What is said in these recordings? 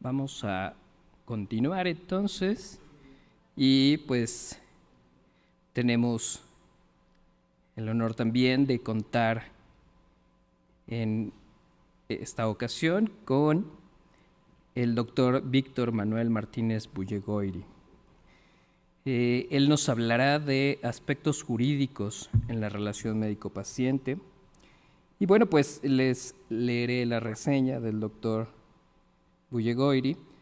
Vamos a continuar entonces y pues tenemos el honor también de contar en esta ocasión con el doctor Víctor Manuel Martínez Bullegoiri. Él nos hablará de aspectos jurídicos en la relación médico-paciente. Y bueno, pues les leeré la reseña del doctor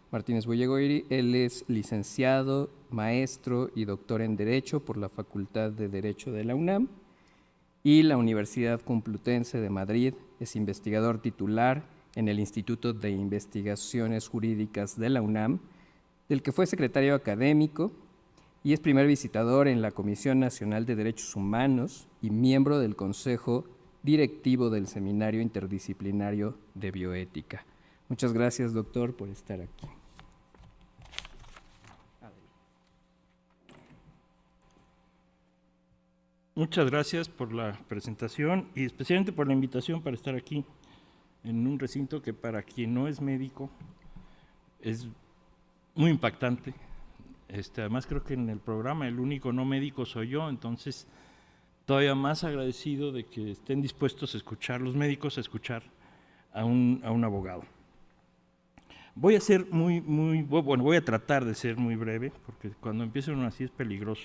Martínez Bullegoiri. Él es licenciado, maestro y doctor en Derecho por la Facultad de Derecho de la UNAM y la Universidad Complutense de Madrid. Es investigador titular en el Instituto de Investigaciones Jurídicas de la UNAM, del que fue secretario académico, y es primer visitador en la Comisión Nacional de Derechos Humanos y miembro del Consejo Directivo del Seminario Interdisciplinario de Bioética. Muchas gracias, doctor, por estar aquí. Muchas gracias por la presentación y especialmente por la invitación para estar aquí en un recinto que para quien no es médico es muy impactante. Además creo que en el programa el único no médico soy yo, entonces todavía más agradecido de que estén dispuestos a escuchar, los médicos a escuchar a un abogado. Voy a tratar de ser muy breve, porque cuando empieza uno así es peligroso.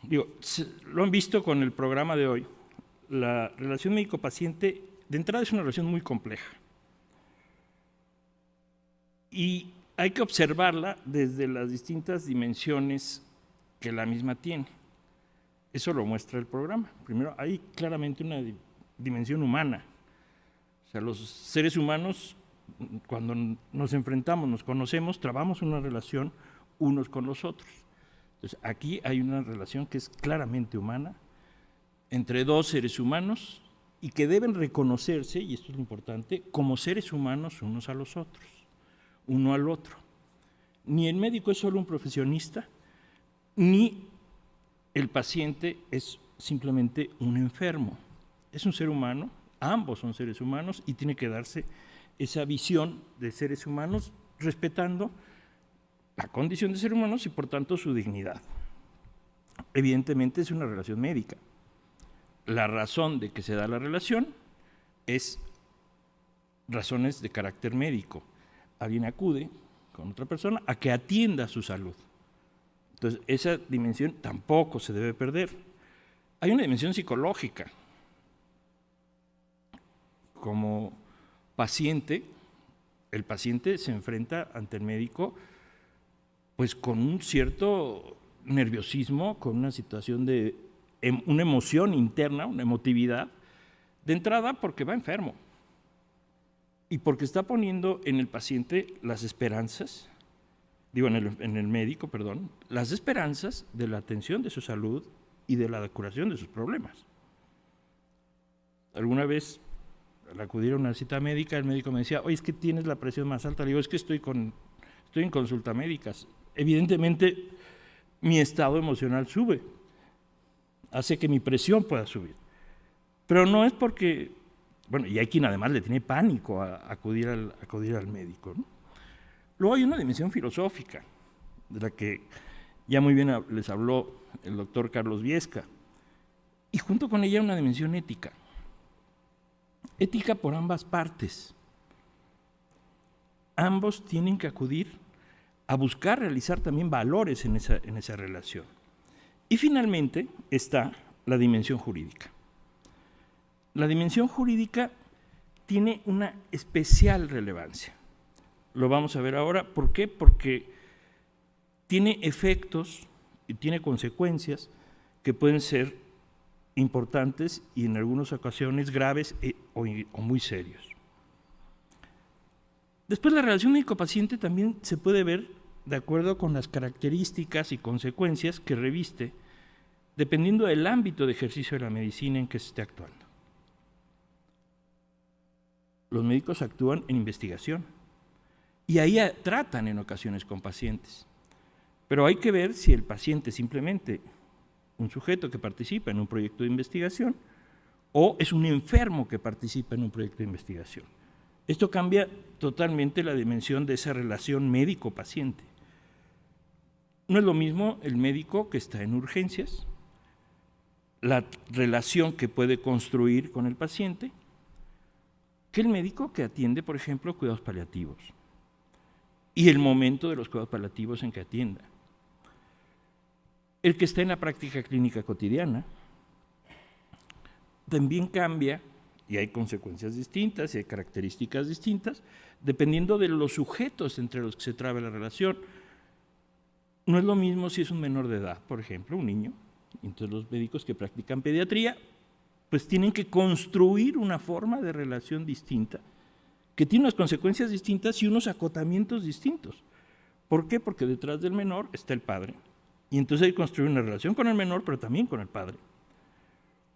Lo han visto con el programa de hoy, la relación médico-paciente de entrada es una relación muy compleja y hay que observarla desde las distintas dimensiones que la misma tiene. Eso lo muestra el programa. Primero, hay claramente una dimensión humana. O sea, los seres humanos, cuando nos enfrentamos, nos conocemos, trabamos una relación unos con los otros. Entonces, aquí hay una relación que es claramente humana entre dos seres humanos y que deben reconocerse, y esto es lo importante, como seres humanos unos a los otros, uno al otro. Ni el médico es solo un profesionista, ni el paciente es simplemente un enfermo. Es un ser humano, ambos son seres humanos y tiene que darse esa visión de seres humanos respetando la condición de ser humanos y por tanto su dignidad. Evidentemente es una relación médica. La razón de que se da la relación es razones de carácter médico. Alguien acude con otra persona a que atienda su salud. Entonces, esa dimensión tampoco se debe perder. Hay una dimensión psicológica. Como paciente, el paciente se enfrenta ante el médico pues con un cierto nerviosismo, con una situación de una emoción interna, una emotividad, de entrada porque va enfermo y porque está poniendo en el paciente las esperanzas, en el médico, perdón, las esperanzas de la atención de su salud y de la curación de sus problemas. Alguna vez, al acudir a una cita médica, el médico me decía, oye, es que tienes la presión más alta. Le digo, es que estoy en consulta médica. Evidentemente, mi estado emocional sube, hace que mi presión pueda subir. Pero no es porque, y hay quien además le tiene pánico a acudir al médico, ¿no? Luego hay una dimensión filosófica, de la que ya muy bien les habló el doctor Carlos Viesca, y junto con ella una dimensión ética. Ética por ambas partes. Ambos tienen que acudir a buscar realizar también valores en esa relación. Y finalmente está la dimensión jurídica. La dimensión jurídica tiene una especial relevancia. Lo vamos a ver ahora. ¿Por qué? Porque tiene efectos y tiene consecuencias que pueden ser importantes y en algunas ocasiones graves o muy serios. Después, la relación médico-paciente también se puede ver de acuerdo con las características y consecuencias que reviste, dependiendo del ámbito de ejercicio de la medicina en que se esté actuando. Los médicos actúan en investigación y ahí tratan en ocasiones con pacientes, pero hay que ver si el paciente es simplemente un sujeto que participa en un proyecto de investigación o es un enfermo que participa en un proyecto de investigación. Esto cambia totalmente la dimensión de esa relación médico-paciente. No es lo mismo el médico que está en urgencias, la relación que puede construir con el paciente, que el médico que atiende, por ejemplo, cuidados paliativos y el momento de los cuidados paliativos en que atienda. El que está en la práctica clínica cotidiana también cambia y hay consecuencias distintas y hay características distintas dependiendo de los sujetos entre los que se traba la relación. No es lo mismo si es un menor de edad, por ejemplo, un niño. Entonces los médicos que practican pediatría pues tienen que construir una forma de relación distinta que tiene unas consecuencias distintas y unos acotamientos distintos. ¿Por qué? Porque detrás del menor está el padre. Y entonces hay que construir una relación con el menor, pero también con el padre.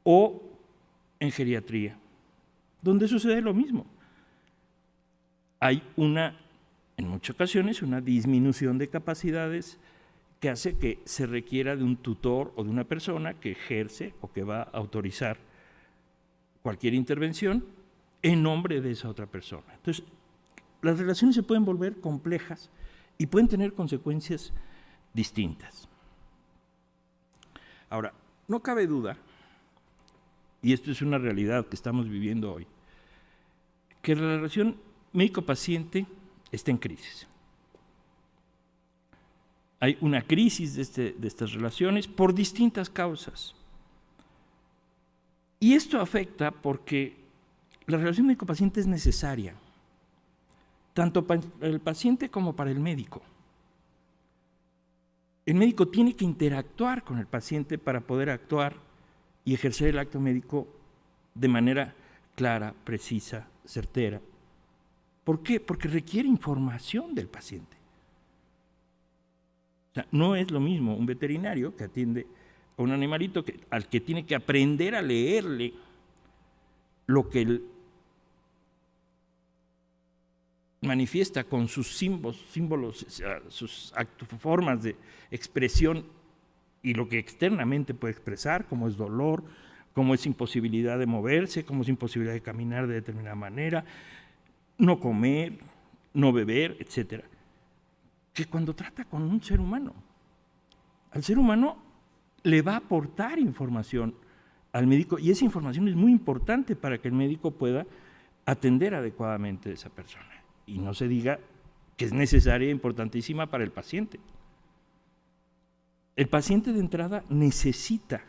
O en geriatría, donde sucede lo mismo. Hay en muchas ocasiones, una disminución de capacidades que hace que se requiera de un tutor o de una persona que ejerce o que va a autorizar cualquier intervención en nombre de esa otra persona. Entonces, las relaciones se pueden volver complejas y pueden tener consecuencias distintas. Ahora, no cabe duda, y esto es una realidad que estamos viviendo hoy, que la relación médico-paciente está en crisis. Hay una crisis de estas relaciones por distintas causas. Y esto afecta porque la relación médico-paciente es necesaria, tanto para el paciente como para el médico. El médico tiene que interactuar con el paciente para poder actuar y ejercer el acto médico de manera clara, precisa, certera. ¿Por qué? Porque requiere información del paciente. O sea, no es lo mismo un veterinario que atiende a un animalito al que tiene que aprender a leerle lo que él manifiesta con sus símbolos, sus formas de expresión y lo que externamente puede expresar, como es dolor, como es imposibilidad de moverse, como es imposibilidad de caminar de determinada manera, no comer, no beber, etcétera. Que cuando trata con un ser humano, al ser humano le va a aportar información al médico y esa información es muy importante para que el médico pueda atender adecuadamente a esa persona. Y no se diga que es necesaria e importantísima para el paciente. El paciente de entrada necesita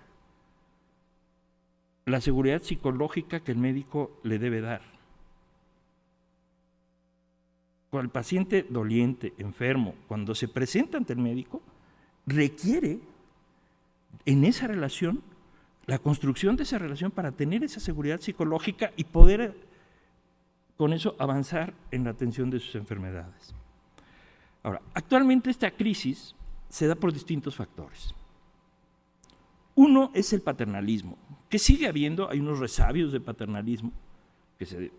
la seguridad psicológica que el médico le debe dar. Cuando el paciente doliente, enfermo, cuando se presenta ante el médico, requiere en esa relación, la construcción de esa relación para tener esa seguridad psicológica y poder con eso avanzar en la atención de sus enfermedades. Ahora, actualmente esta crisis se da por distintos factores. Uno es el paternalismo, que sigue habiendo, hay unos resabios de paternalismo que se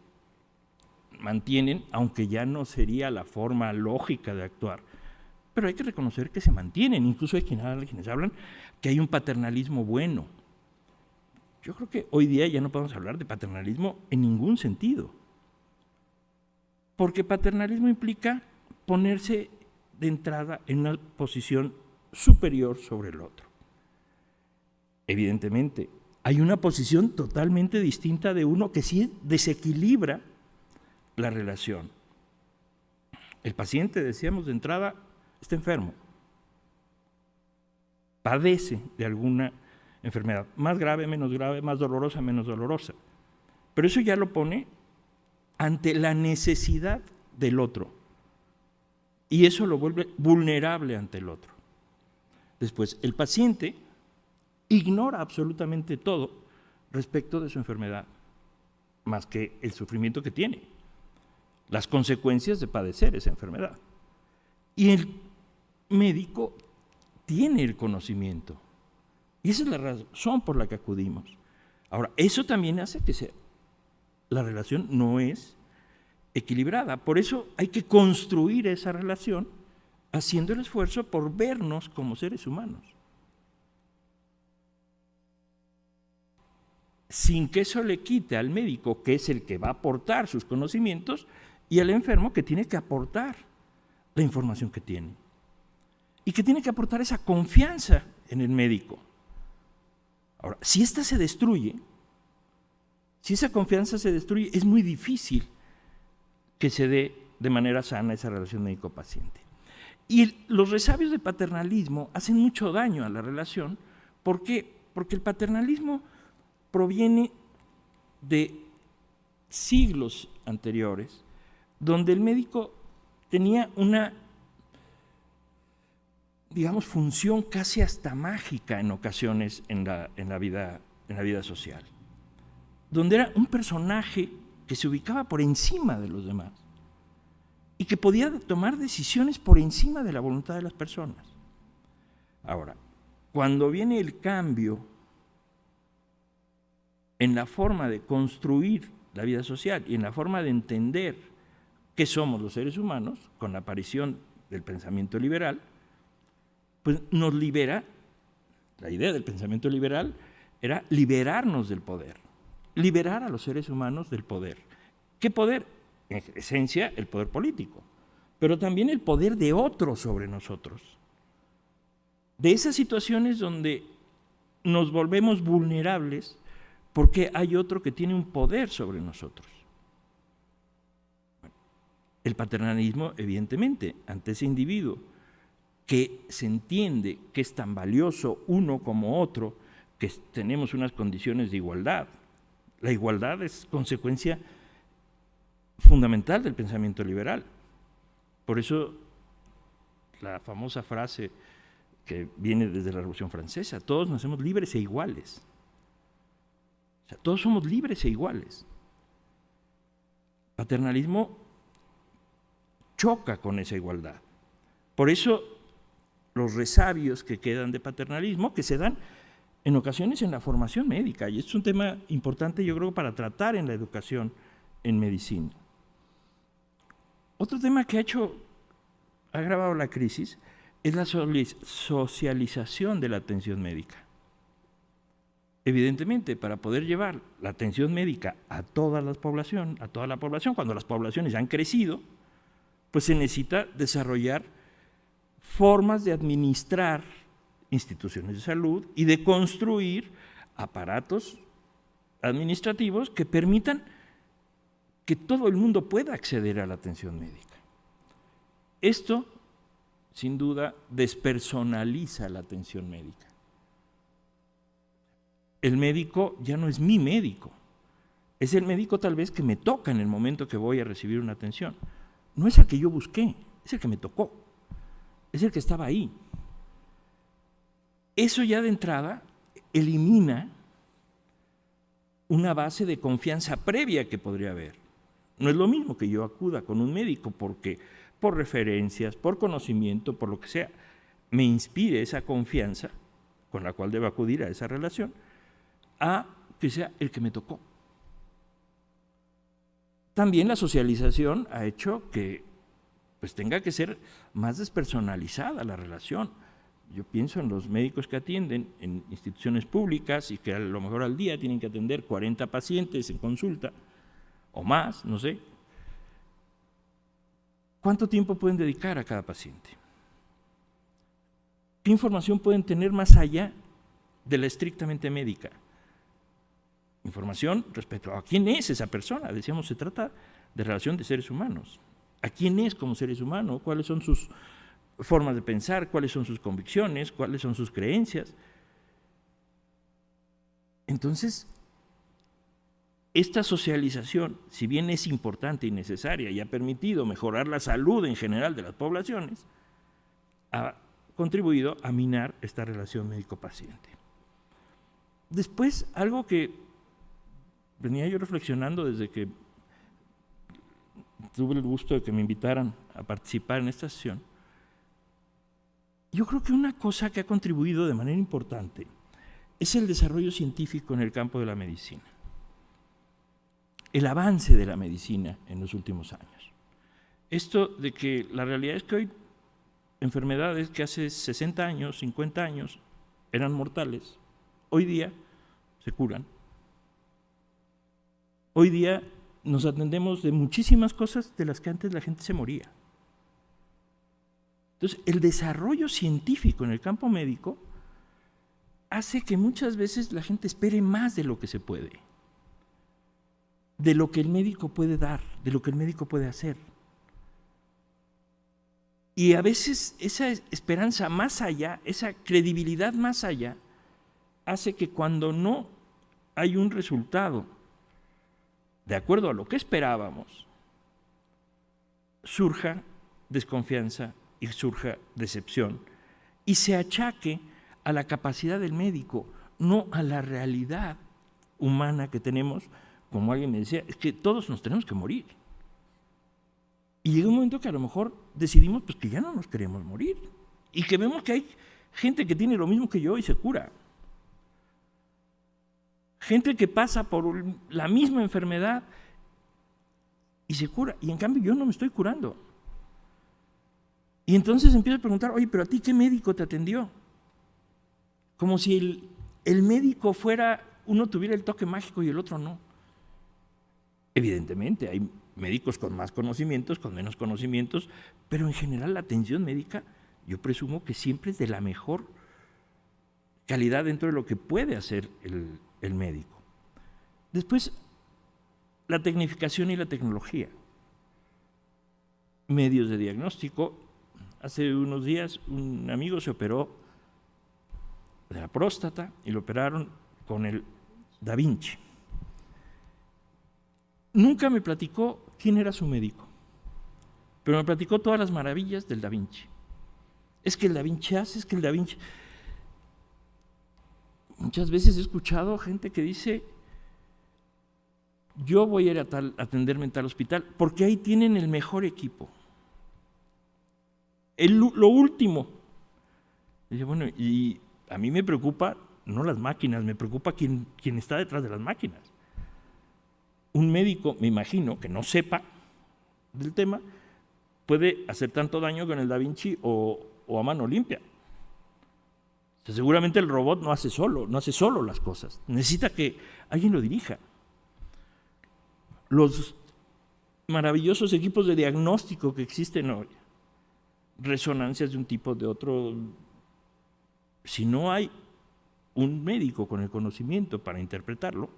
mantienen, aunque ya no sería la forma lógica de actuar, pero hay que reconocer que se mantienen, incluso hay quienes hablan que hay un paternalismo bueno. Yo creo que hoy día ya no podemos hablar de paternalismo en ningún sentido, porque paternalismo implica ponerse de entrada en una posición superior sobre el otro. Evidentemente, hay una posición totalmente distinta de uno que sí desequilibra la relación. El paciente, decíamos de entrada, está enfermo, padece de alguna enfermedad, más grave, más dolorosa, menos dolorosa. Pero eso ya lo pone ante la necesidad del otro. Y eso lo vuelve vulnerable ante el otro. Después, el paciente ignora absolutamente todo respecto de su enfermedad, más que el sufrimiento que tiene, las consecuencias de padecer esa enfermedad. Y el médico tiene el conocimiento. Y esa es la razón por la que acudimos. Ahora, eso también hace que la relación no es equilibrada. Por eso hay que construir esa relación haciendo el esfuerzo por vernos como seres humanos. sin que eso le quite al médico, que es el que va a aportar sus conocimientos, y al enfermo, que tiene que aportar la información que tiene. Y que tiene que aportar esa confianza en el médico. Ahora, si esta se destruye, si esa confianza se destruye, es muy difícil que se dé de manera sana esa relación médico-paciente. Y los resabios de paternalismo hacen mucho daño a la relación. ¿Por qué? Porque el paternalismo proviene de siglos anteriores, donde el médico tenía una, digamos, función casi hasta mágica en ocasiones en la vida social, donde era un personaje que se ubicaba por encima de los demás y que podía tomar decisiones por encima de la voluntad de las personas. Ahora, cuando viene el cambio en la forma de construir la vida social y en la forma de entender qué somos los seres humanos, con la aparición del pensamiento liberal, pues nos libera. La idea del pensamiento liberal era liberarnos del poder, liberar a los seres humanos del poder. ¿Qué poder? En esencia, el poder político, pero también el poder de otros sobre nosotros. De esas situaciones donde nos volvemos vulnerables porque hay otro que tiene un poder sobre nosotros. El paternalismo, evidentemente, ante ese individuo que se entiende que es tan valioso uno como otro, que tenemos unas condiciones de igualdad. La igualdad es consecuencia fundamental del pensamiento liberal. Por eso la famosa frase que viene desde la Revolución Francesa: todos nacemos libres e iguales. O sea, todos somos libres e iguales. Paternalismo choca con esa igualdad. Por eso los resabios que quedan de paternalismo, que se dan en ocasiones en la formación médica, y esto es un tema importante, yo creo, para tratar en la educación en medicina. Otro tema que ha agravado la crisis es la socialización de la atención médica. Evidentemente, para poder llevar la atención médica a toda la población, cuando las poblaciones ya han crecido, pues se necesita desarrollar formas de administrar instituciones de salud y de construir aparatos administrativos que permitan que todo el mundo pueda acceder a la atención médica. Esto, sin duda, despersonaliza la atención médica. El médico ya no es mi médico, es el médico tal vez que me toca en el momento que voy a recibir una atención. No es el que yo busqué, es el que me tocó, es el que estaba ahí. Eso ya de entrada elimina una base de confianza previa que podría haber. No es lo mismo que yo acuda con un médico porque por referencias, por conocimiento, por lo que sea, me inspire esa confianza con la cual debo acudir a esa relación, a que sea el que me tocó. También la socialización ha hecho que pues tenga que ser más despersonalizada la relación. Yo pienso en los médicos que atienden en instituciones públicas y que a lo mejor al día tienen que atender 40 pacientes en consulta, o más, no sé. ¿Cuánto tiempo pueden dedicar a cada paciente? ¿Qué información pueden tener más allá de la estrictamente médica? Información respecto a quién es esa persona. Decíamos, se trata de relación de seres humanos. ¿A quién es como seres humanos? ¿Cuáles son sus formas de pensar? ¿Cuáles son sus convicciones? ¿Cuáles son sus creencias? Entonces, esta socialización, si bien es importante y necesaria y ha permitido mejorar la salud en general de las poblaciones, ha contribuido a minar esta relación médico-paciente. Después, algo que venía yo reflexionando desde que tuve el gusto de que me invitaran a participar en esta sesión, yo creo que una cosa que ha contribuido de manera importante es el desarrollo científico en el campo de la medicina. El avance de la medicina en los últimos años. Esto de que la realidad es que hoy enfermedades que hace 60 años, 50 años eran mortales, hoy día se curan. Hoy día nos atendemos de muchísimas cosas de las que antes la gente se moría. Entonces, el desarrollo científico en el campo médico hace que muchas veces la gente espere más de lo que se puede, de lo que el médico puede dar, de lo que el médico puede hacer. Y a veces esa esperanza más allá, esa credibilidad más allá, hace que cuando no hay un resultado de acuerdo a lo que esperábamos, surja desconfianza y surja decepción y se achaque a la capacidad del médico, no a la realidad humana que tenemos. Como alguien me decía, es que todos nos tenemos que morir. Y llega un momento que a lo mejor decidimos pues, que ya no nos queremos morir y que vemos que hay gente que tiene lo mismo que yo y se cura. Gente que pasa por la misma enfermedad y se cura, y en cambio yo no me estoy curando. Y entonces empiezo a preguntar, oye, pero a ti, ¿qué médico te atendió? Como si el médico fuera, uno tuviera el toque mágico y el otro no. Evidentemente, hay médicos con más conocimientos, con menos conocimientos, pero en general la atención médica, yo presumo que siempre es de la mejor calidad dentro de lo que puede hacer el médico. Después, la tecnificación y la tecnología. Medios de diagnóstico. Hace unos días un amigo se operó de la próstata y lo operaron con el Da Vinci. Nunca me platicó quién era su médico, pero me platicó todas las maravillas del Da Vinci. Es que el Da Vinci hace, es que el Da Vinci... Muchas veces he escuchado gente que dice, yo voy a ir a atenderme en tal hospital, porque ahí tienen el mejor equipo. Lo último. Dice, bueno, y a mí me preocupa no las máquinas, me preocupa quién está detrás de las máquinas. Un médico, me imagino, que no sepa del tema, puede hacer tanto daño con el Da Vinci o a mano limpia. O sea, seguramente el robot no hace solo las cosas, necesita que alguien lo dirija. Los maravillosos equipos de diagnóstico que existen hoy, resonancias de un tipo, de otro, si no hay un médico con el conocimiento para interpretarlo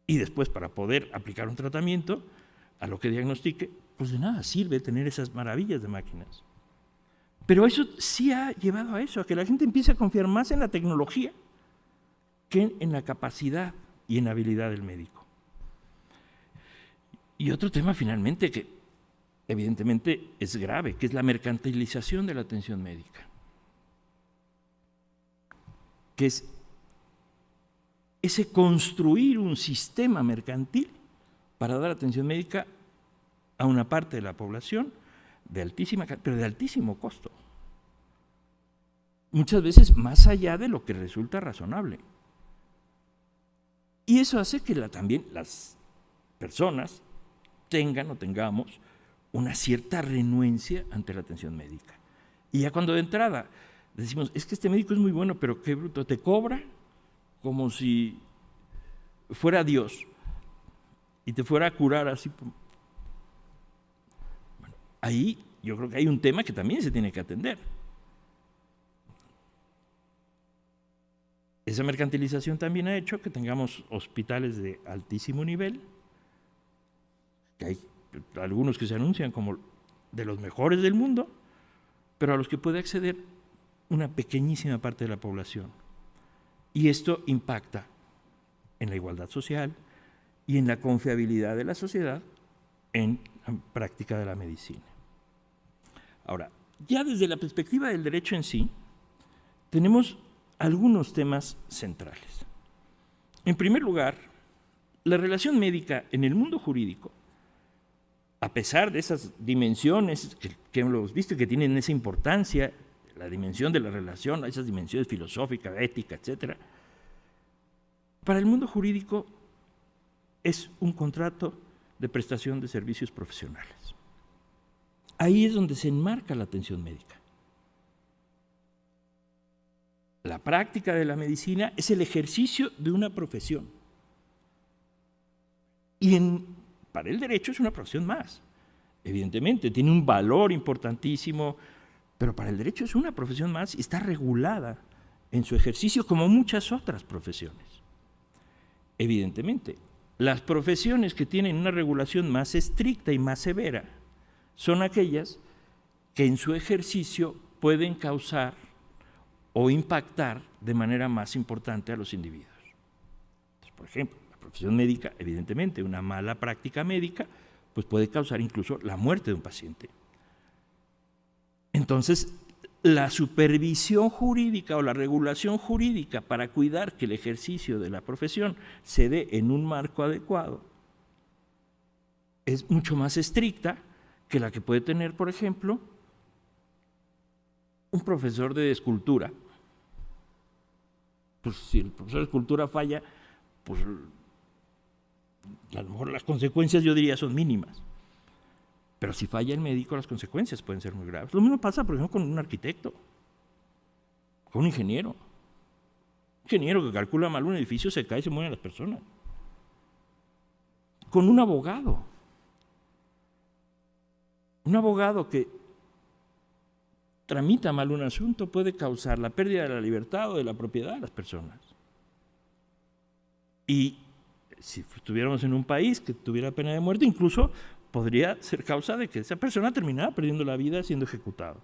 y después para poder aplicar un tratamiento a lo que diagnostique, pues de nada sirve tener esas maravillas de máquinas. Pero eso sí ha llevado a eso, a que la gente empiece a confiar más en la tecnología que en la capacidad y en la habilidad del médico. Y otro tema finalmente que evidentemente es grave, que es la mercantilización de la atención médica, que es ese construir un sistema mercantil para dar atención médica a una parte de la población pero de altísimo costo. Muchas veces más allá de lo que resulta razonable. Y eso hace que también las personas tengan o tengamos una cierta renuencia ante la atención médica. Y ya cuando de entrada decimos, es que este médico es muy bueno, pero qué bruto, te cobra como si fuera Dios y te fuera a curar así. Bueno, ahí yo creo que hay un tema que también se tiene que atender. Esa mercantilización también ha hecho que tengamos hospitales de altísimo nivel, que hay algunos que se anuncian como de los mejores del mundo, pero a los que puede acceder una pequeñísima parte de la población. Y esto impacta en la igualdad social y en la confiabilidad de la sociedad en la práctica de la medicina. Ahora, ya desde la perspectiva del derecho en sí, tenemos algunos temas centrales. En primer lugar, la relación médica en el mundo jurídico, a pesar de esas dimensiones que hemos visto que tienen esa importancia, la dimensión de la relación, esas dimensiones filosóficas, ética, etc., para el mundo jurídico es un contrato de prestación de servicios profesionales. Ahí es donde se enmarca la atención médica. La práctica de la medicina es el ejercicio de una profesión. para el derecho es una profesión más. Evidentemente, tiene un valor importantísimo, pero para el derecho es una profesión más y está regulada en su ejercicio como muchas otras profesiones. Evidentemente, las profesiones que tienen una regulación más estricta y más severa son aquellas que en su ejercicio pueden causar o impactar de manera más importante a los individuos. Entonces, por ejemplo, la profesión médica, evidentemente, una mala práctica médica, pues puede causar incluso la muerte de un paciente. Entonces, la supervisión jurídica o la regulación jurídica para cuidar que el ejercicio de la profesión se dé en un marco adecuado es mucho más estricta que la que puede tener, por ejemplo, un profesor de escultura. Pues si el profesor de escultura falla, pues a lo mejor las consecuencias, yo diría, son mínimas. Pero si falla el médico, las consecuencias pueden ser muy graves. Lo mismo pasa, por ejemplo, con un arquitecto, con un ingeniero. Un ingeniero que calcula mal un edificio, se cae y se mueren las personas. Con un abogado. Un abogado que tramita mal un asunto puede causar la pérdida de la libertad o de la propiedad de las personas. Y si estuviéramos en un país que tuviera pena de muerte, incluso podría ser causa de que esa persona terminara perdiendo la vida siendo ejecutado.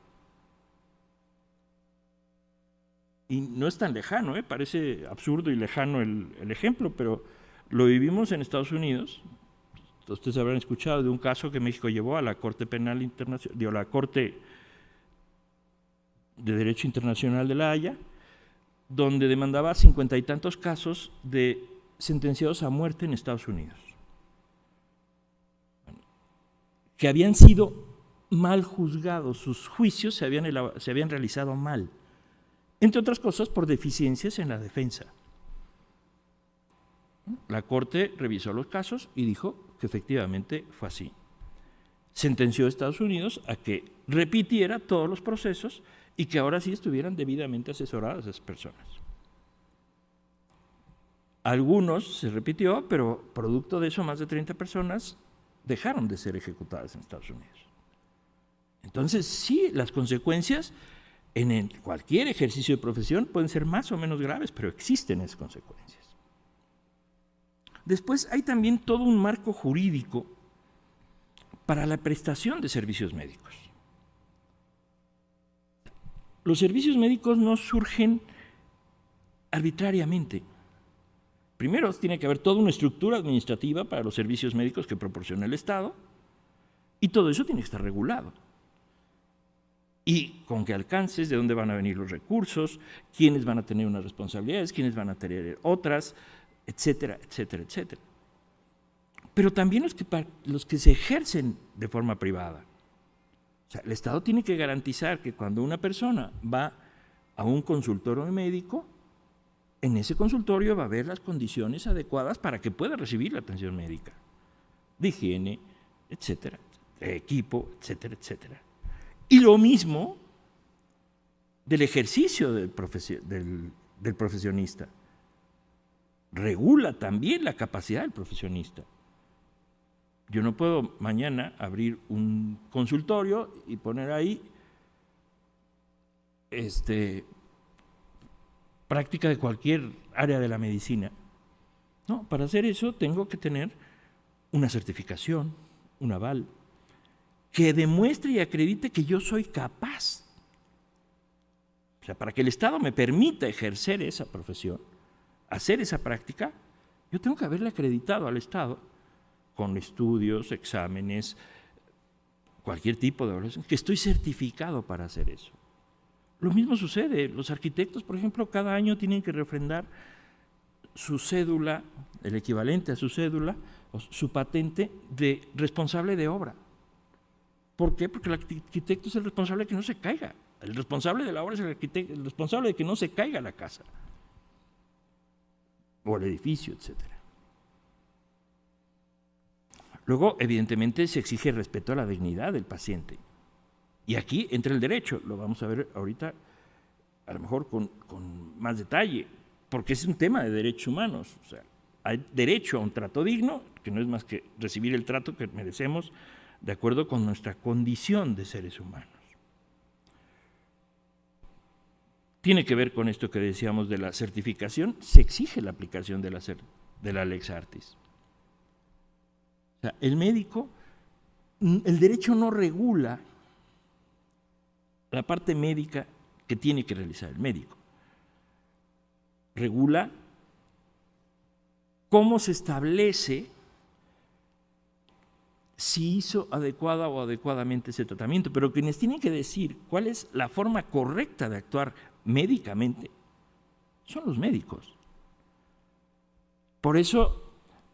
Y no es tan lejano, parece absurdo y lejano el ejemplo, pero lo vivimos en Estados Unidos. Ustedes habrán escuchado de un caso que México llevó a la Corte Penal Internacional, a la Corte de Derecho Internacional de La Haya, donde demandaba 50 y tantos casos de sentenciados a muerte en Estados Unidos, que habían sido mal juzgados, sus juicios se habían realizado mal, entre otras cosas por deficiencias en la defensa. La Corte revisó los casos y dijo que efectivamente fue así. Sentenció a Estados Unidos a que repitiera todos los procesos y que ahora sí estuvieran debidamente asesoradas esas personas. Algunos se repitió, pero producto de eso más de 30 personas dejaron de ser ejecutadas en Estados Unidos. Entonces, sí, las consecuencias en cualquier ejercicio de profesión pueden ser más o menos graves, pero existen esas consecuencias. Después hay también todo un marco jurídico para la prestación de servicios médicos. Los servicios médicos no surgen arbitrariamente. Primero, tiene que haber toda una estructura administrativa para los servicios médicos que proporciona el Estado, y todo eso tiene que estar regulado. Y con qué alcances, de dónde van a venir los recursos, quiénes van a tener unas responsabilidades, quiénes van a tener otras, etcétera, etcétera, etcétera. Pero también los que se ejercen de forma privada. O sea, el Estado tiene que garantizar que cuando una persona va a un consultorio médico, en ese consultorio va a haber las condiciones adecuadas para que pueda recibir la atención médica, de higiene, etcétera, de equipo, etcétera, etcétera. Y lo mismo del ejercicio del profesionista. Regula también la capacidad del profesionista. Yo no puedo mañana abrir un consultorio y poner ahí práctica de cualquier área de la medicina. No, para hacer eso tengo que tener una certificación, un aval, que demuestre y acredite que yo soy capaz. O sea, para que el Estado me permita ejercer esa profesión, hacer esa práctica, yo tengo que haberle acreditado al Estado con estudios, exámenes, cualquier tipo de evaluación, que estoy certificado para hacer eso. Lo mismo sucede, los arquitectos, por ejemplo, cada año tienen que refrendar su cédula, el equivalente a su cédula, o su patente de responsable de obra. ¿Por qué? Porque el arquitecto es el responsable de que no se caiga. El responsable de la obra es el arquitecto, el responsable de que no se caiga la casa, o el edificio, etcétera. Luego, evidentemente, se exige respeto a la dignidad del paciente. Y aquí entra el derecho, lo vamos a ver ahorita, a lo mejor con más detalle, porque es un tema de derechos humanos. O sea, hay derecho a un trato digno, que no es más que recibir el trato que merecemos de acuerdo con nuestra condición de seres humanos. Tiene que ver con esto que decíamos de la certificación, se exige la aplicación de la lex artis. O sea, el médico, el derecho no regula la parte médica que tiene que realizar el médico. Regula cómo se establece si hizo adecuada o adecuadamente ese tratamiento, pero quienes tienen que decir cuál es la forma correcta de actuar médicamente son los médicos. Por eso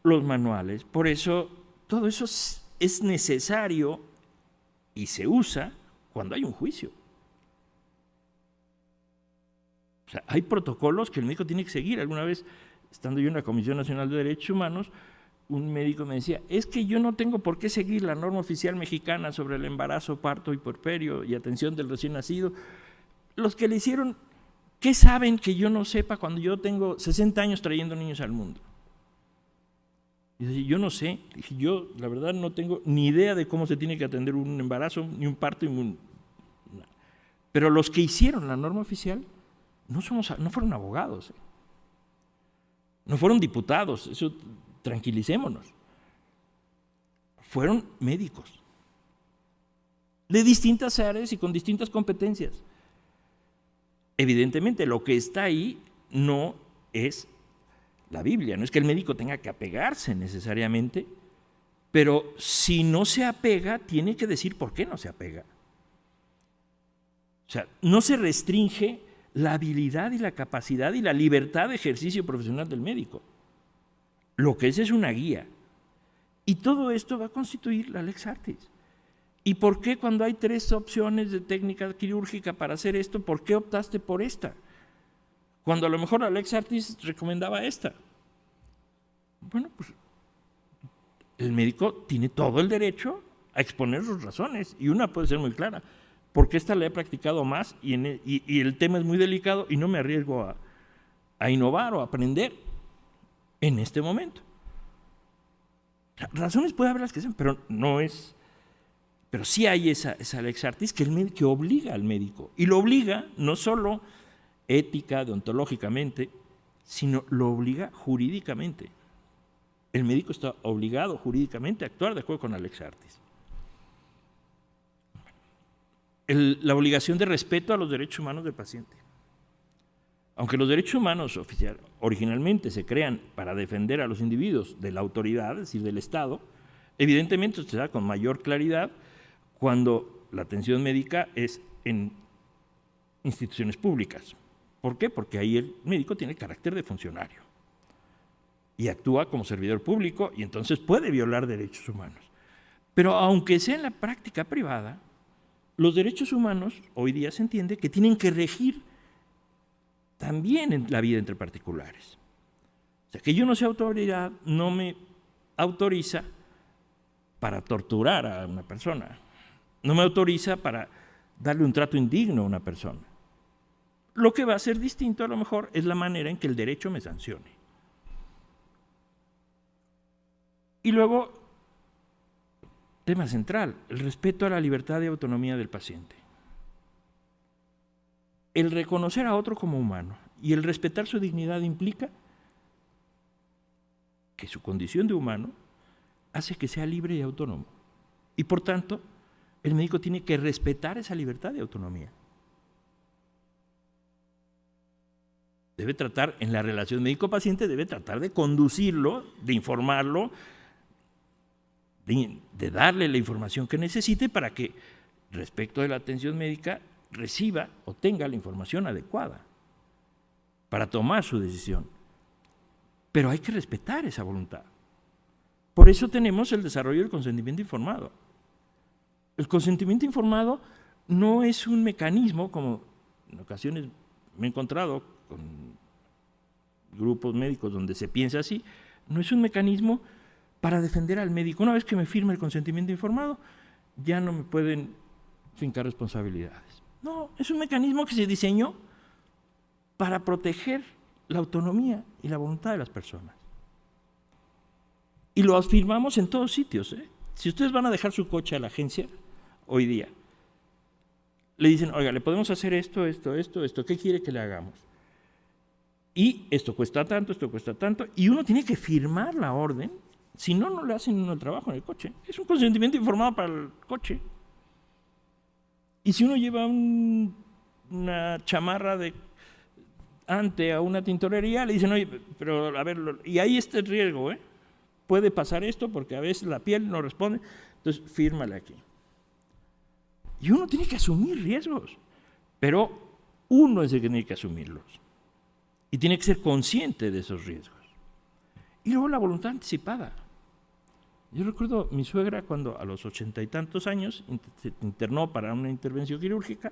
los manuales, por eso todo eso es necesario y se usa cuando hay un juicio. O sea, hay protocolos que el médico tiene que seguir. Alguna vez, estando yo en la Comisión Nacional de Derechos Humanos, un médico me decía, es que yo no tengo por qué seguir la norma oficial mexicana sobre el embarazo, parto y puerperio y atención del recién nacido. Los que le hicieron, ¿qué saben que yo no sepa cuando yo tengo 60 años trayendo niños al mundo? Y dice, yo no sé, dije, yo la verdad no tengo ni idea de cómo se tiene que atender un embarazo, ni un parto, pero los que hicieron la norma oficial no fueron abogados, no fueron diputados, eso tranquilicémonos, fueron médicos de distintas áreas y con distintas competencias. Evidentemente lo que está ahí no es la Biblia, no es que el médico tenga que apegarse necesariamente, pero si no se apega, tiene que decir por qué no se apega. O sea, no se restringe la habilidad y la capacidad y la libertad de ejercicio profesional del médico. Lo que es una guía. Y todo esto va a constituir la lex artis. ¿Y por qué cuando hay 3 opciones de técnica quirúrgica para hacer esto, por qué optaste por esta? Cuando a lo mejor la lex artis recomendaba esta. Bueno, pues el médico tiene todo el derecho a exponer sus razones y una puede ser muy clara. Porque esta la he practicado más y el tema es muy delicado y no me arriesgo a innovar o a aprender en este momento. Razones puede haber las que sean, pero no es... Pero sí hay esa lex artis que obliga al médico. Y lo obliga no solo ética, deontológicamente, sino lo obliga jurídicamente. El médico está obligado jurídicamente a actuar de acuerdo con la lex artis. La obligación de respeto a los derechos humanos del paciente. Aunque los derechos humanos originalmente se crean para defender a los individuos de la autoridad, es decir, del Estado, evidentemente esto se da con mayor claridad cuando la atención médica es en instituciones públicas. ¿Por qué? Porque ahí el médico tiene carácter de funcionario y actúa como servidor público y entonces puede violar derechos humanos. Pero aunque sea en la práctica privada, los derechos humanos hoy día se entiende que tienen que regir también en la vida entre particulares. O sea, que yo no sea autoridad no me autoriza para torturar a una persona, no me autoriza para darle un trato indigno a una persona. Lo que va a ser distinto a lo mejor es la manera en que el derecho me sancione. Y luego, tema central, el respeto a la libertad y autonomía del paciente. El reconocer a otro como humano y el respetar su dignidad implica que su condición de humano hace que sea libre y autónomo. Y por tanto, el médico tiene que respetar esa libertad y autonomía. Debe tratar, en la relación médico-paciente, debe tratar de conducirlo, de informarlo, de darle la información que necesite para que, respecto de la atención médica, reciba o tenga la información adecuada para tomar su decisión. Pero hay que respetar esa voluntad. Por eso tenemos el desarrollo del consentimiento informado. El consentimiento informado no es un mecanismo, como en ocasiones me he encontrado con grupos médicos donde se piensa así, no es un mecanismo para defender al médico. Una vez que me firme el consentimiento informado, ya no me pueden fincar responsabilidades. No, es un mecanismo que se diseñó para proteger la autonomía y la voluntad de las personas. Y lo afirmamos en todos sitios, ¿eh? Si ustedes van a dejar su coche a la agencia hoy día, le dicen, oiga, le podemos hacer esto, ¿qué quiere que le hagamos? Y esto cuesta tanto, y uno tiene que firmar la orden, si no, no le hacen uno el trabajo en el coche. Es un consentimiento informado para el coche. Y si uno lleva una chamarra de ante a una tintorería, le dicen, oye, pero a ver, y ahí está el riesgo, ¿eh? Puede pasar esto porque a veces la piel no responde, entonces fírmale aquí. Y uno tiene que asumir riesgos, pero uno es el que tiene que asumirlos. Y tiene que ser consciente de esos riesgos. Y luego la voluntad anticipada. Yo recuerdo mi suegra cuando a los 80 y tantos años se internó para una intervención quirúrgica,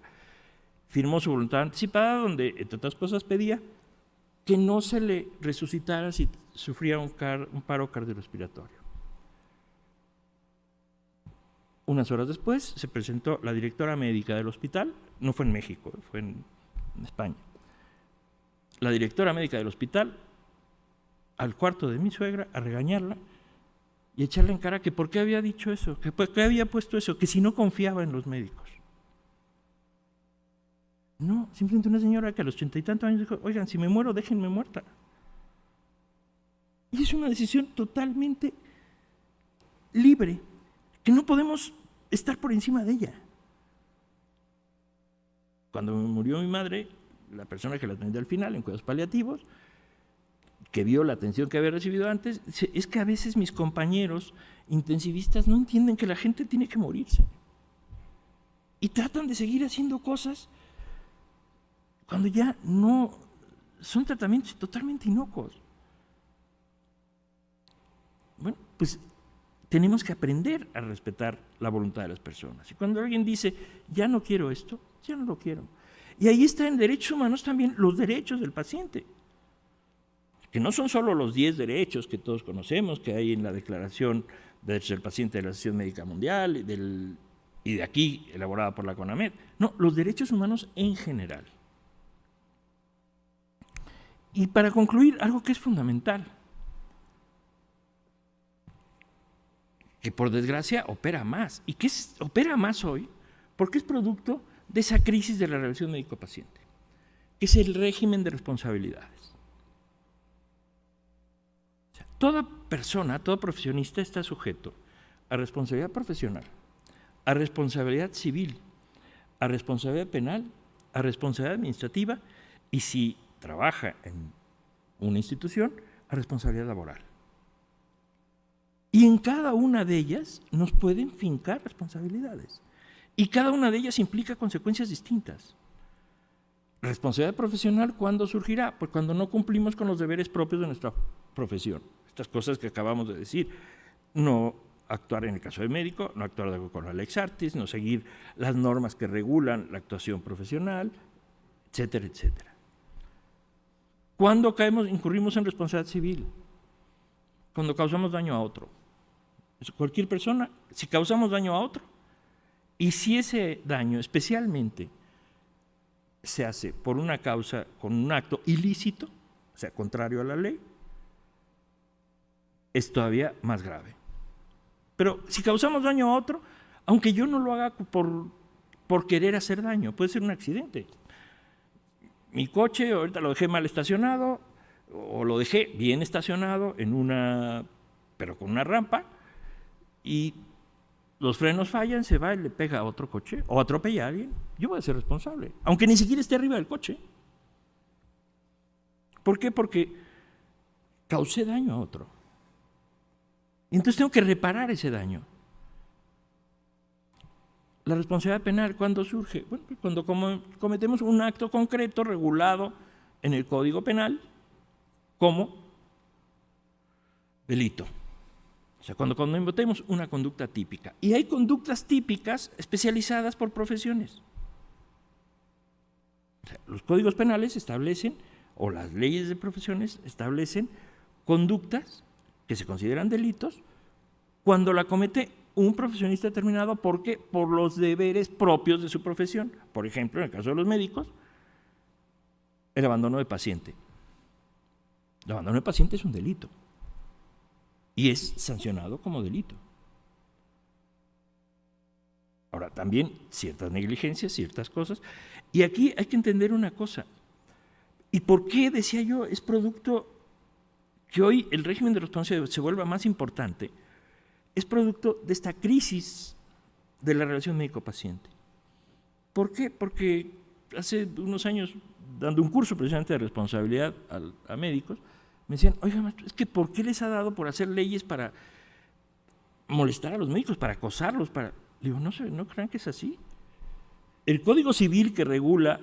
firmó su voluntad anticipada donde, entre otras cosas, pedía que no se le resucitara si sufría un paro cardiorrespiratorio. Unas horas después se presentó la directora médica del hospital, no fue en México, fue en España. La directora médica del hospital al cuarto de mi suegra a regañarla y echarle en cara que por qué había dicho eso, que por qué había puesto eso, que si no confiaba en los médicos. No, simplemente una señora que a los 80 y tantos años dijo, oigan, si me muero, déjenme muerta. Y es una decisión totalmente libre, que no podemos estar por encima de ella. Cuando me murió mi madre, la persona que la atendió al final en cuidados paliativos, que vio la atención que había recibido antes, es que a veces mis compañeros intensivistas no entienden que la gente tiene que morirse. Y tratan de seguir haciendo cosas cuando ya no son tratamientos totalmente inocuos. Bueno, pues tenemos que aprender a respetar la voluntad de las personas. Y cuando alguien dice, ya no quiero esto, ya no lo quiero. Y ahí está en derechos humanos también los derechos del paciente, que no son solo los 10 derechos que todos conocemos, que hay en la Declaración de Derechos del Paciente de la Asociación Médica Mundial y de aquí, elaborada por la CONAMED. No, los derechos humanos en general. Y para concluir, algo que es fundamental, que por desgracia opera más, y que opera más hoy, porque es producto de esa crisis de la relación médico-paciente, que es el régimen de responsabilidades. O sea, toda persona, todo profesionista está sujeto a responsabilidad profesional, a responsabilidad civil, a responsabilidad penal, a responsabilidad administrativa, y si trabaja en una institución, a responsabilidad laboral. Y en cada una de ellas nos pueden fincar responsabilidades. Y cada una de ellas implica consecuencias distintas. Responsabilidad profesional, ¿cuándo surgirá? Pues cuando no cumplimos con los deberes propios de nuestra profesión. Estas cosas que acabamos de decir. No actuar en el caso de médico, no actuar de acuerdo con la Lex Artis, no seguir las normas que regulan la actuación profesional, etcétera, etcétera. ¿Cuándo incurrimos en responsabilidad civil? Cuando causamos daño a otro. Cualquier persona, si causamos daño a otro, y si ese daño especialmente se hace por una causa, con un acto ilícito, o sea, contrario a la ley, es todavía más grave. Pero si causamos daño a otro, aunque yo no lo haga por querer hacer daño, puede ser un accidente. Mi coche, ahorita lo dejé mal estacionado, o lo dejé bien estacionado, pero con una rampa, y los frenos fallan, se va y le pega a otro coche, o atropella a alguien, yo voy a ser responsable, aunque ni siquiera esté arriba del coche. ¿Por qué? Porque causé daño a otro. Y entonces tengo que reparar ese daño. La responsabilidad penal, ¿cuándo surge? Bueno, cuando cometemos un acto concreto regulado en el Código Penal como delito. O sea, cuando cometemos una conducta típica. Y hay conductas típicas especializadas por profesiones. O sea, los códigos penales establecen, o las leyes de profesiones establecen conductas que se consideran delitos cuando la comete un profesionista determinado. ¿Por qué? Por los deberes propios de su profesión. Por ejemplo, en el caso de los médicos, el abandono de paciente. El abandono de paciente es un delito. y es sancionado como delito. Ahora, también ciertas negligencias, ciertas cosas. Y aquí hay que entender una cosa. ¿Y por qué, decía yo, es producto que hoy el régimen de responsabilidad se vuelva más importante? Es producto de esta crisis de la relación médico-paciente. ¿Por qué? Porque hace unos años, dando un curso precisamente de responsabilidad a médicos, me decían, oiga, maestro, es que ¿por qué les ha dado por hacer leyes para molestar a los médicos, para acosarlos? Digo, no crean que es así. El Código Civil que regula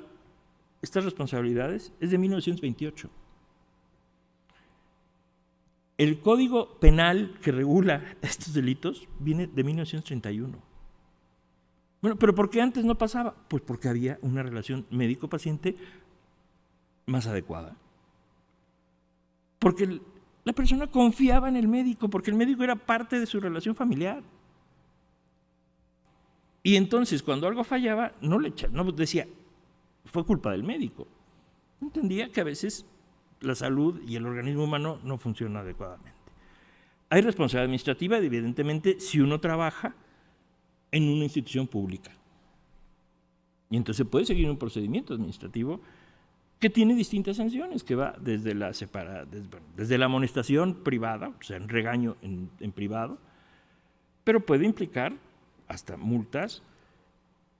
estas responsabilidades es de 1928. El Código Penal que regula estos delitos viene de 1931. Bueno, ¿pero por qué antes no pasaba? Pues porque había una relación médico-paciente más adecuada. Porque la persona confiaba en el médico, porque el médico era parte de su relación familiar. Y entonces, cuando algo fallaba, no decía, fue culpa del médico. Entendía que a veces la salud y el organismo humano no funcionan adecuadamente. Hay responsabilidad administrativa, evidentemente, si uno trabaja en una institución pública. Y entonces puede seguir un procedimiento administrativo que tiene distintas sanciones, que va desde la amonestación privada, o sea, en regaño en privado, pero puede implicar hasta multas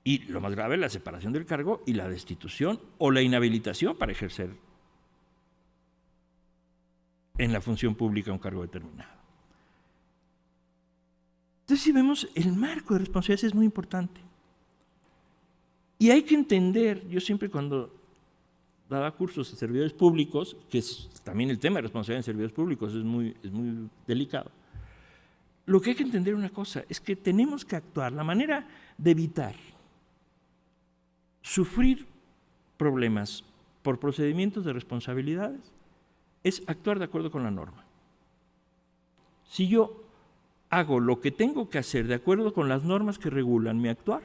y, lo más grave, la separación del cargo y la destitución o la inhabilitación para ejercer en la función pública un cargo determinado. Entonces, si vemos, el marco de responsabilidades es muy importante. Y hay que entender, yo siempre cuando daba cursos a servidores públicos, que es también el tema de responsabilidad en servidores públicos es muy delicado, lo que hay que entender una cosa es que tenemos que actuar, la manera de evitar sufrir problemas por procedimientos de responsabilidades es actuar de acuerdo con la norma. Si yo hago lo que tengo que hacer de acuerdo con las normas que regulan mi actuar,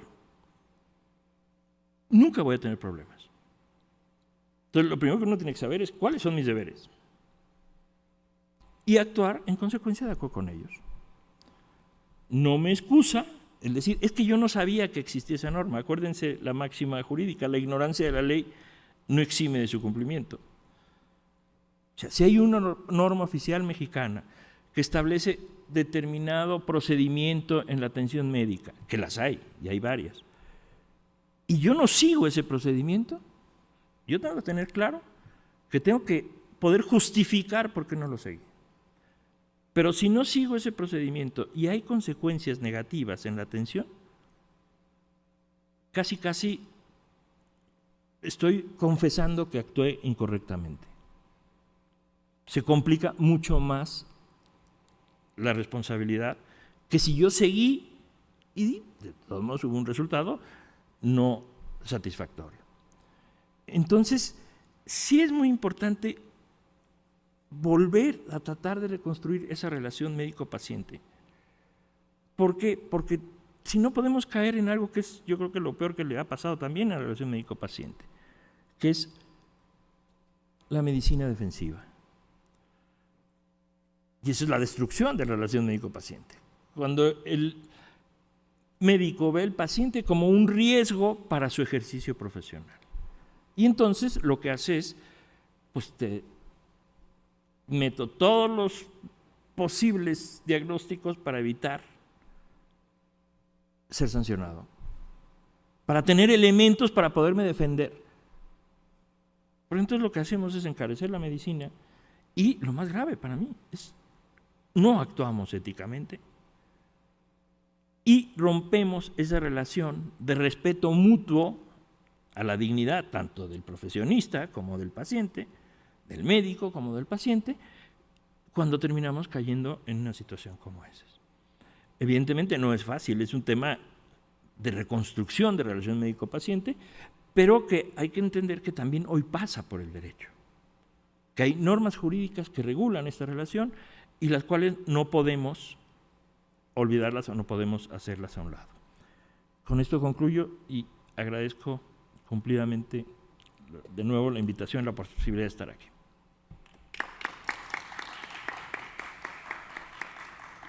nunca voy a tener problemas. Entonces, lo primero que uno tiene que saber es cuáles son mis deberes y actuar en consecuencia de acuerdo con ellos. No me excusa el decir, es que yo no sabía que existía esa norma. Acuérdense la máxima jurídica, la ignorancia de la ley no exime de su cumplimiento. O sea, si hay una norma oficial mexicana que establece determinado procedimiento en la atención médica, que las hay, y hay varias, y yo no sigo ese procedimiento, yo tengo que tener claro que tengo que poder justificar por qué no lo seguí. Pero si no sigo ese procedimiento y hay consecuencias negativas en la atención, casi estoy confesando que actué incorrectamente. Se complica mucho más la responsabilidad que si yo seguí y de todos modos hubo un resultado no satisfactorio. Entonces, sí es muy importante volver a tratar de reconstruir esa relación médico-paciente. ¿Por qué? Porque si no podemos caer en algo que es, yo creo que lo peor que le ha pasado también a la relación médico-paciente, que es la medicina defensiva. Y eso es la destrucción de la relación médico-paciente. Cuando el médico ve al paciente como un riesgo para su ejercicio profesional. Y entonces lo que hace es, pues te meto todos los posibles diagnósticos para evitar ser sancionado, para tener elementos para poderme defender. Pero entonces lo que hacemos es encarecer la medicina y lo más grave para mí es no actuamos éticamente y rompemos esa relación de respeto mutuo a la dignidad tanto del profesionista como del paciente, del médico como del paciente, cuando terminamos cayendo en una situación como esa. Evidentemente no es fácil, es un tema de reconstrucción de relación médico-paciente, pero que hay que entender que también hoy pasa por el derecho, que hay normas jurídicas que regulan esta relación y las cuales no podemos olvidarlas o no podemos hacerlas a un lado. Con esto concluyo y agradezco cumplidamente de nuevo la invitación y la posibilidad de estar aquí.